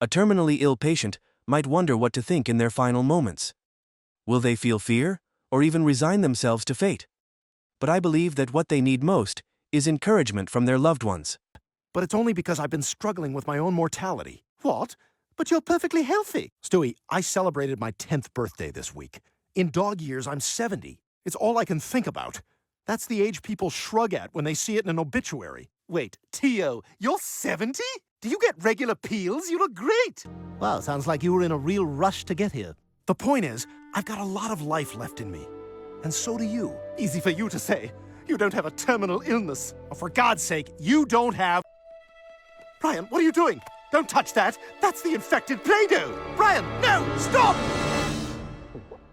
A terminally ill patient might wonder what to think in their final moments. Will they feel fear, or even resign themselves to fate? But I believe that what they need most is encouragement from their loved ones. But it's only because I've been struggling with my own mortality. What? But you're perfectly healthy. Stewie, I celebrated my 10th birthday this week. In dog years, I'm 70. It's all I can think about. That's the age people shrug at when they see it in an obituary. Wait, Tio, you're 70? Do you get regular peels? You look great. Wow, sounds like you were in a real rush to get here. The point is, I've got a lot of life left in me. And so do you. Easy for you to say. You don't have a terminal illness. Oh, for God's sake, you don't have... Brian, what are you doing? Don't touch that. That's the infected Play-Doh. Brian, no! Stop!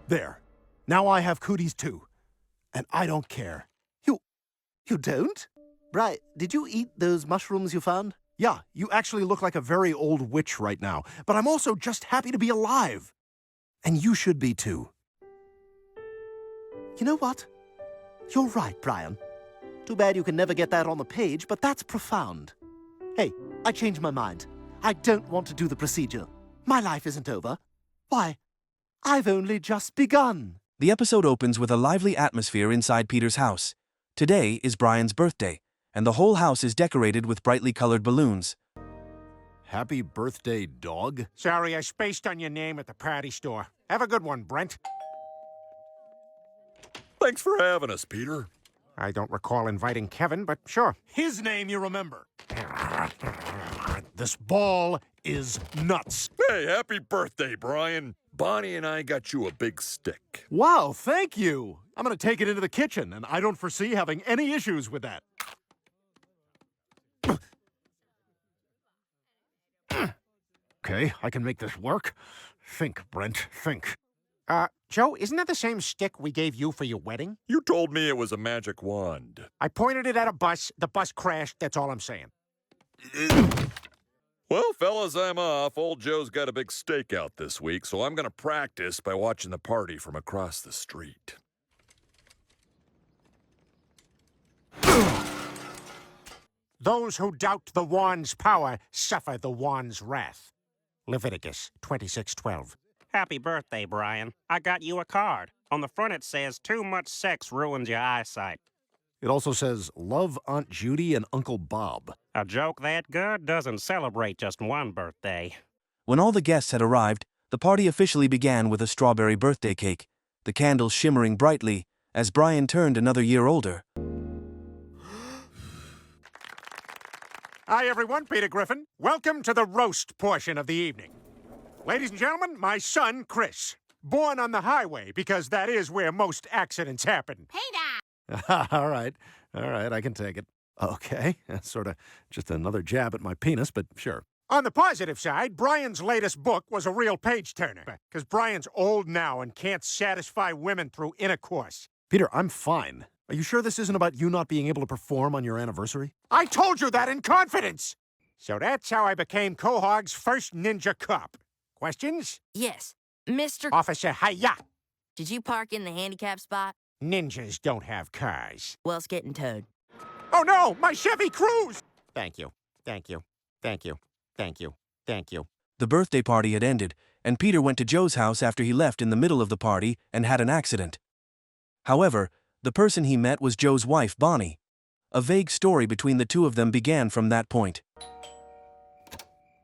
There. Now I have cooties too. And I don't care. You don't? Brian, did you eat those mushrooms you found? Yeah, you actually look like a very old witch right now. But I'm also just happy to be alive. And you should be too. You know what? You're right, Brian. Too bad you can never get that on the page, but that's profound. Hey, I changed my mind. I don't want to do the procedure. My life isn't over. Why? I've only just begun. The episode opens with a lively atmosphere inside Peter's house. Today is Brian's birthday, and the whole house is decorated with brightly colored balloons. Happy birthday, dog. Sorry, I spaced on your name at the party store. Have a good one, Brent. Thanks for having us, Peter. I don't recall inviting Kevin, but sure. His name you remember. This ball is nuts. Hey, happy birthday, Brian. Bonnie and I got you a big stick. Wow, thank you. I'm going to take it into the kitchen, and I don't foresee having any issues with that. Okay, I can make this work. Think, Brent, think. Joe, isn't that the same stick we gave you for your wedding? You told me it was a magic wand. I pointed it at a bus, the bus crashed, that's all I'm saying. Well, fellas, I'm off. Old Joe's got a big stakeout this week, so I'm going to practice by watching the party from across the street. Those who doubt the wand's power suffer the wand's wrath. Leviticus 26:12. Happy birthday, Brian. I got you a card. On the front it says, too much sex ruins your eyesight. It also says, love Aunt Judy and Uncle Bob. A joke that good doesn't celebrate just one birthday. When all the guests had arrived, the party officially began with a strawberry birthday cake, the candles shimmering brightly as Brian turned another year older. Hi, everyone. Peter Griffin. Welcome to the roast portion of the evening. Ladies and gentlemen, my son, Chris. Born on the highway, because that is where most accidents happen. All right, I can take it. Okay, that's sort of just another jab at my penis, but sure. On the positive side, Brian's latest book was a real page-turner, because Brian's old now and can't satisfy women through intercourse. Peter, I'm fine. Are you sure this isn't about you not being able to perform on your anniversary? I told you that in confidence! So that's how I became Quahog's first ninja cop. Questions? Yes. Mr. Officer Hiya! Did you park in the handicap spot? Ninjas don't have cars. Well, it's getting towed. Oh no, my Chevy Cruze! Thank you, thank you, thank you, thank you, thank you. The birthday party had ended, and Peter went to Joe's house after he left in the middle of the party and had an accident. However, the person he met was Joe's wife, Bonnie. A vague story between the two of them began from that point.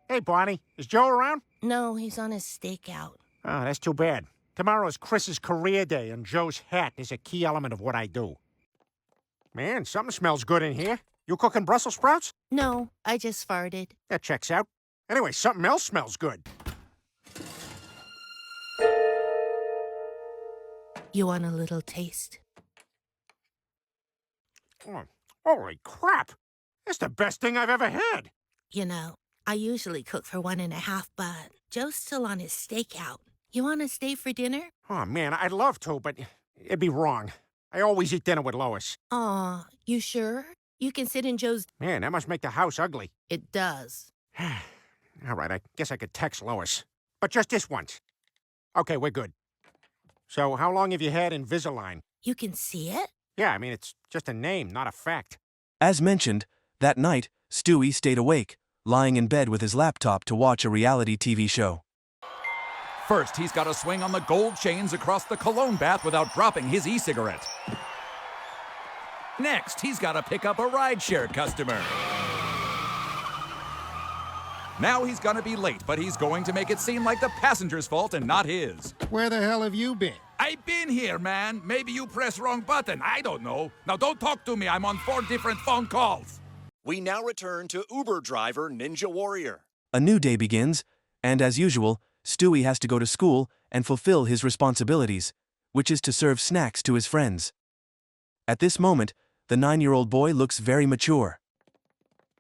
Hey, Bonnie, is Joe around? No, he's on his stakeout. Oh, that's too bad. Tomorrow's Chris's career day, and Joe's hat is a key element of what I do. Man, something smells good in here. You cooking Brussels sprouts? No, I just farted. That checks out. Anyway, something else smells good. You want a little taste? Oh, holy crap! That's the best thing I've ever had. You know, I usually cook for 1.5, but Joe's still on his stakeout. You want to stay for dinner? Oh, man, I'd love to, but it'd be wrong. I always eat dinner with Lois. Aw, you sure? You can sit in Joe's... Man, that must make the house ugly. It does. All right, I guess I could text Lois. But just this once. Okay, we're good. So, how long have you had Invisalign? You can see it? Yeah, I mean, it's just a name, not a fact. As mentioned, that night, Stewie stayed awake, lying in bed with his laptop to watch a reality TV show. First, he's got to swing on the gold chains across the cologne bath without dropping his e-cigarette. Next, he's got to pick up a rideshare customer. Now he's gonna be late, but he's going to make it seem like the passenger's fault and not his. Where the hell have you been? I've been here, man. Maybe you pressed wrong button. I don't know. Now don't talk to me. I'm on 4 different phone calls. We now return to Uber driver Ninja Warrior. A new day begins, and as usual, Stewie has to go to school and fulfill his responsibilities, which is to serve snacks to his friends. At this moment, the 9-year-old boy looks very mature.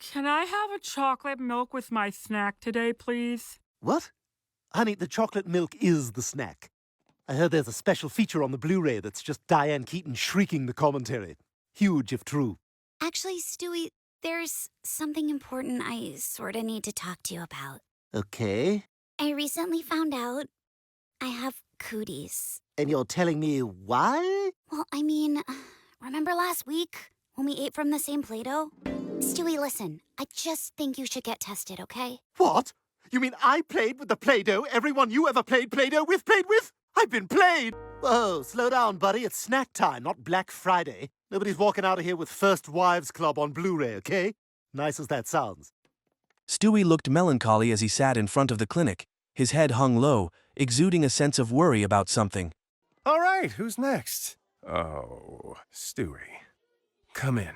Can I have a chocolate milk with my snack today, please? What? Honey, the chocolate milk is the snack. I heard there's a special feature on the Blu-ray that's just Diane Keaton shrieking the commentary. Huge if true. Actually, Stewie, there's something important I sorta need to talk to you about. Okay. I recently found out I have cooties. And you're telling me why? Well, I mean, remember last week when we ate from the same Play-Doh? Stewie, listen, I just think you should get tested, okay? What? You mean I played with the Play-Doh everyone you ever played Play-Doh with played with? I've been played! Whoa, slow down, buddy. It's snack time, not Black Friday. Nobody's walking out of here with First Wives Club on Blu-ray, okay? Nice as that sounds. Stewie looked melancholy as he sat in front of the clinic, his head hung low, exuding a sense of worry about something. All right, who's next? Oh, Stewie. Come in.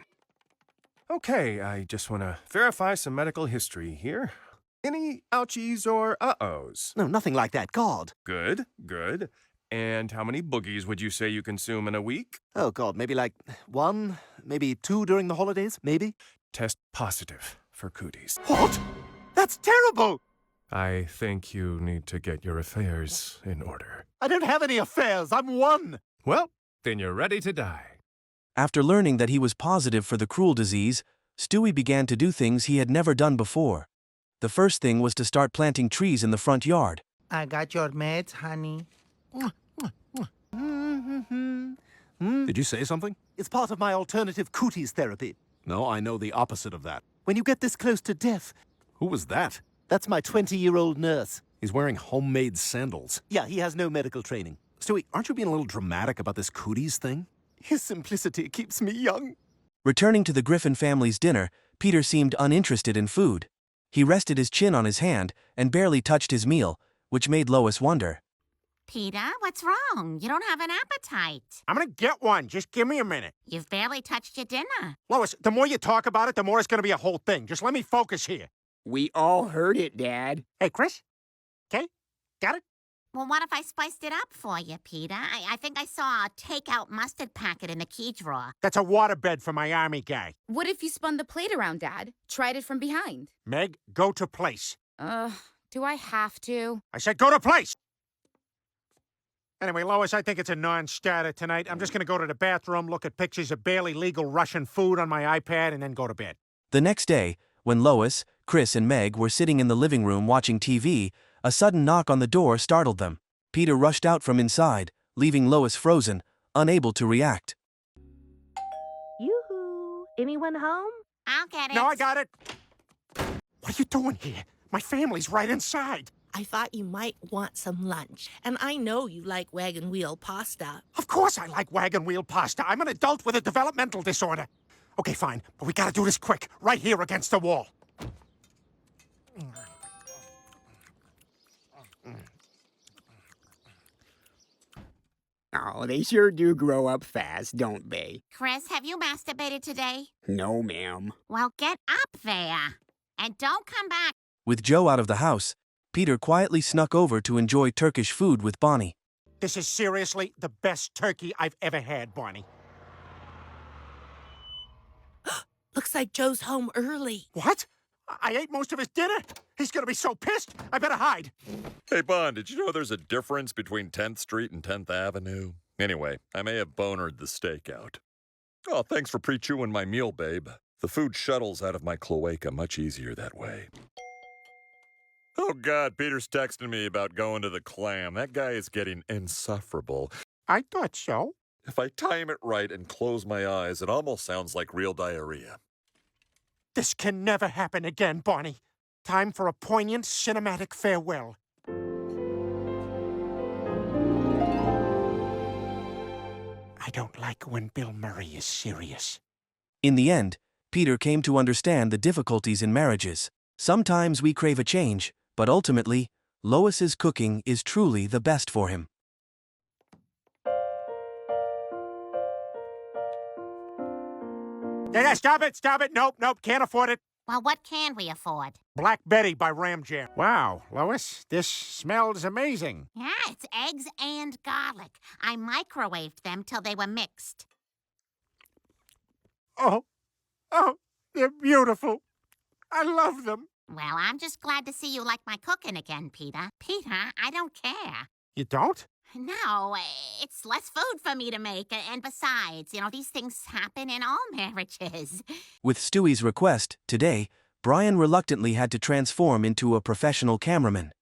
Okay, I just want to verify some medical history here. Any ouchies or uh-ohs? No, nothing like that. God. Good, good. And how many boogies would you say you consume in a week? Oh, God, maybe like 1, maybe 2 during the holidays, maybe? Test positive for cooties. What? That's terrible! I think you need to get your affairs in order. I don't have any affairs. I'm 1. Well, then you're ready to die. After learning that he was positive for the cruel disease, Stewie began to do things he had never done before. The first thing was to start planting trees in the front yard. I got your meds, honey. Did you say something? It's part of my alternative cooties therapy. No, I know the opposite of that. When you get this close to death, Who was that? that's my 20-year-old nurse. He's wearing homemade sandals. Yeah, he has no medical training. Stewie, aren't you being a little dramatic about this cooties thing? His simplicity keeps me young. Returning to the Griffin family's dinner, Peter seemed uninterested in food. He rested his chin on his hand and barely touched his meal, which made Lois wonder. Peter, what's wrong? You don't have an appetite. I'm gonna get one. Just give me a minute. You've barely touched your dinner. Lois, the more you talk about it, the more it's gonna be a whole thing. Just let me focus here. We all heard it, Dad. Hey, Chris? Okay? Got it? Well, what if I spiced it up for you, Peter? I think I saw a takeout mustard packet in the key drawer. That's a waterbed for my army guy. What if you spun the plate around, Dad? Tried it from behind? Meg, go to place. Do I have to? I said go to place! Anyway, Lois, I think it's a non-starter tonight. I'm just gonna go to the bathroom, look at pictures of barely legal Russian food on my iPad, and then go to bed. The next day, when Lois, Chris, and Meg were sitting in the living room watching TV, a sudden knock on the door startled them. Peter rushed out from inside, leaving Lois frozen, unable to react. Yoo-hoo! Anyone home? I'll get it. No, I got it. What are you doing here? My family's right inside. I thought you might want some lunch, and I know you like wagon wheel pasta. Of course I like wagon wheel pasta. I'm an adult with a developmental disorder. Okay, fine, but we gotta do this quick, right here against the wall. Oh, they sure do grow up fast, don't they? Chris, have you masturbated today? No, ma'am. Well, get up there. And don't come back. With Joe out of the house, Peter quietly snuck over to enjoy Turkish food with Bonnie. This is seriously the best turkey I've ever had, Bonnie. Looks like Joe's home early. What? I ate most of his dinner. He's gonna be so pissed. I better hide. Hey, Bon, did you know there's a difference between 10th Street and 10th Avenue? Anyway, I may have bonered the stakeout. Oh, thanks for pre-chewing my meal, babe. The food shuttles out of my cloaca much easier that way. Oh, God, Peter's texting me about going to the clam. That guy is getting insufferable. I thought so. If I time it right and close my eyes, it almost sounds like real diarrhea. This can never happen again, Bonnie. Time for a poignant cinematic farewell. I don't like when Bill Murray is serious. In the end, Peter came to understand the difficulties in marriages. Sometimes we crave a change, but ultimately, Lois's cooking is truly the best for him. Yeah, stop it, stop it. Nope, can't afford it. Well, what can we afford? Black Betty by Ram Jam. Wow, Lois, this smells amazing. Yeah, it's eggs and garlic. I microwaved them till they were mixed. Oh, they're beautiful. I love them. Well, I'm just glad to see you like my cooking again, Peter. Peter, I don't care. You don't? No, it's less food for me to make. And besides, these things happen in all marriages. With Stewie's request, today, Brian reluctantly had to transform into a professional cameraman.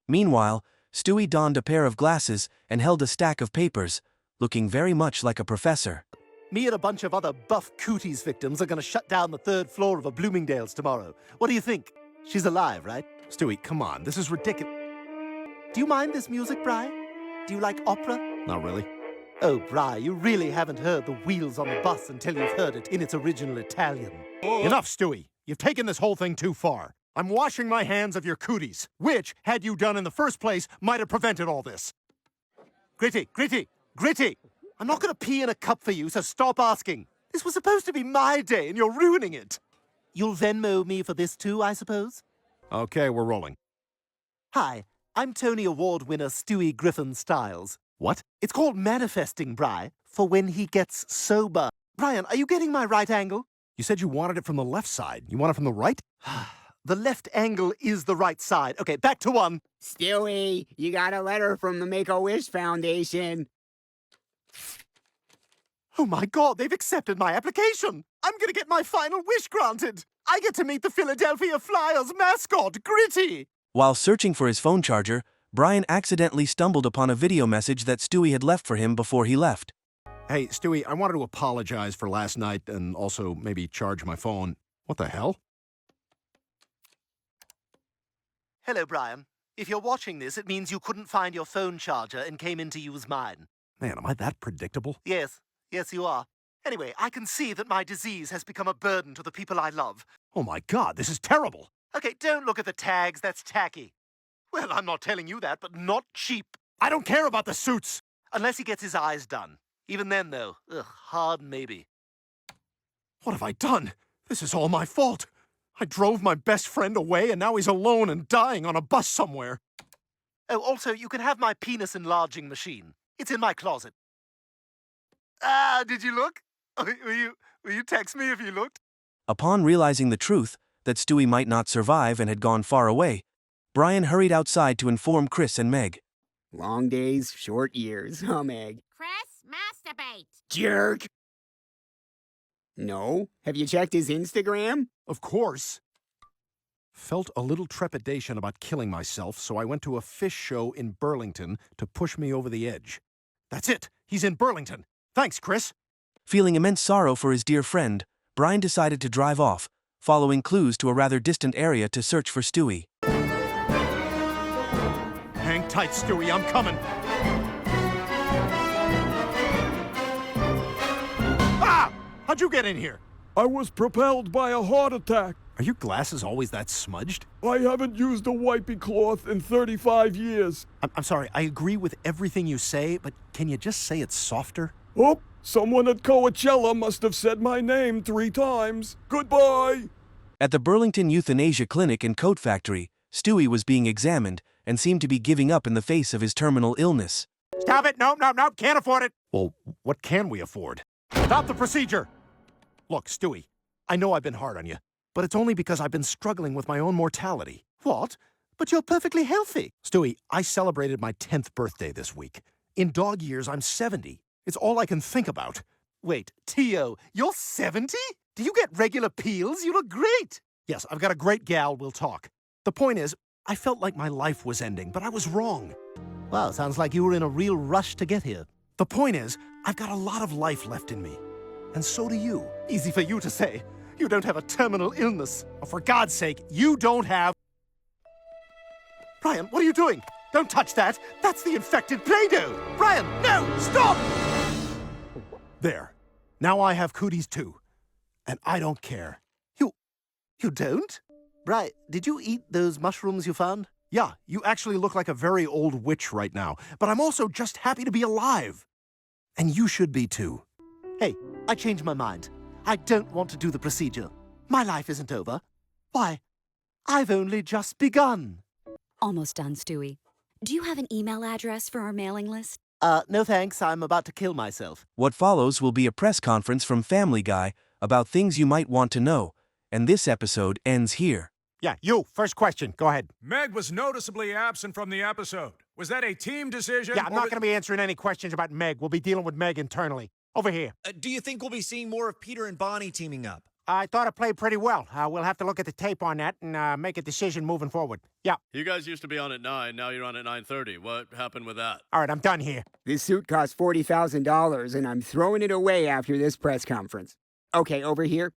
Meanwhile, Stewie donned a pair of glasses and held a stack of papers, looking very much like a professor. Me and a bunch of other buff cooties victims are going to shut down the 3rd floor of a Bloomingdale's tomorrow. What do you think? She's alive, right? Stewie, come on, this is ridiculous. Do you mind this music, Bri? Do you like opera? Not really. Oh, Bri, you really haven't heard the wheels on the bus until you've heard it in its original Italian. Enough, Stewie. You've taken this whole thing too far. I'm washing my hands of your cooties, which, had you done in the first place, might have prevented all this. Gritty! I'm not going to pee in a cup for you, so stop asking. This was supposed to be my day, and you're ruining it. You'll Venmo me for this too, I suppose? Okay, we're rolling. Hi, I'm Tony Award winner Stewie Griffin Styles. What? It's called manifesting, Bri, for when he gets sober. Brian, are you getting my right angle? You said you wanted it from the left side. You want it from the right? The left angle is the right side. Okay, back to one. Stewie, you got a letter from the Make-A-Wish Foundation. Oh my God, they've accepted my application. I'm gonna get my final wish granted. I get to meet the Philadelphia Flyers mascot, Gritty. While searching for his phone charger, Brian accidentally stumbled upon a video message that Stewie had left for him before he left. Hey, Stewie, I wanted to apologize for last night and also maybe charge my phone. What the hell? Hello, Brian. If you're watching this, it means you couldn't find your phone charger and came in to use mine. Man, am I that predictable? Yes, you are. Anyway, I can see that my disease has become a burden to the people I love. Oh my God, this is terrible. Okay, don't look at the tags, that's tacky. Well, I'm not telling you that, but not cheap. I don't care about the suits. Unless he gets his eyes done. Even then, though, hard maybe. What have I done? This is all my fault. I drove my best friend away, and now he's alone and dying on a bus somewhere. Oh, also, you can have my penis enlarging machine. It's in my closet. Did you look? Will you text me if you looked? Upon realizing the truth, that Stewie might not survive and had gone far away, Brian hurried outside to inform Chris and Meg. Long days, short years, huh, Meg? Chris, masturbate. Jerk! No? Have you checked his Instagram? Of course. Felt a little trepidation about killing myself, so I went to a fish show in Burlington to push me over the edge. That's it! He's in Burlington! Thanks, Chris! Feeling immense sorrow for his dear friend, Brian decided to drive off, following clues to a rather distant area to search for Stewie. Hang tight, Stewie, I'm coming! Ah! How'd you get in here? I was propelled by a heart attack. Are your glasses always that smudged? I haven't used a wiping cloth in 35 years. I'm sorry, I agree with everything you say, but can you just say it softer? Oh, someone at Coachella must have said my name 3 times. Goodbye! At the Burlington Euthanasia Clinic and Coat Factory, Stewie was being examined and seemed to be giving up in the face of his terminal illness. Stop it! Nope, can't afford it! Well, what can we afford? Stop the procedure! Look, Stewie, I know I've been hard on you, but it's only because I've been struggling with my own mortality. What? But you're perfectly healthy. Stewie, I celebrated my 10th birthday this week. In dog years, I'm 70. It's all I can think about. Wait, T.O., you're 70? Do you get regular peels? You look great. Yes, I've got a great gal, we'll talk. The point is, I felt like my life was ending, but I was wrong. Wow, sounds like you were in a real rush to get here. The point is, I've got a lot of life left in me. And so do you. Easy for you to say. You don't have a terminal illness. Oh, for God's sake, you don't have... Brian, what are you doing? Don't touch that. That's the infected Play-Doh. Brian, no! Stop! There. Now I have cooties too. And I don't care. You don't? Brian, did you eat those mushrooms you found? Yeah, you actually look like a very old witch right now. But I'm also just happy to be alive. And you should be too. Hey, I changed my mind. I don't want to do the procedure. My life isn't over. Why, I've only just begun. Almost done, Stewie. Do you have an email address for our mailing list? No thanks. I'm about to kill myself. What follows will be a press conference from Family Guy about things you might want to know, and this episode ends here. Yeah, you. First question. Go ahead. Meg was noticeably absent from the episode. Was that a team decision? Yeah, I'm not going to be answering any questions about Meg. We'll be dealing with Meg internally. Over here. Do you think we'll be seeing more of Peter and Bonnie teaming up? I thought it played pretty well. We'll have to look at the tape on that and make a decision moving forward. Yeah. You guys used to be on at 9, now you're on at 9:30. What happened with that? All right, I'm done here. This suit cost $40,000, and I'm throwing it away after this press conference. Okay, over here.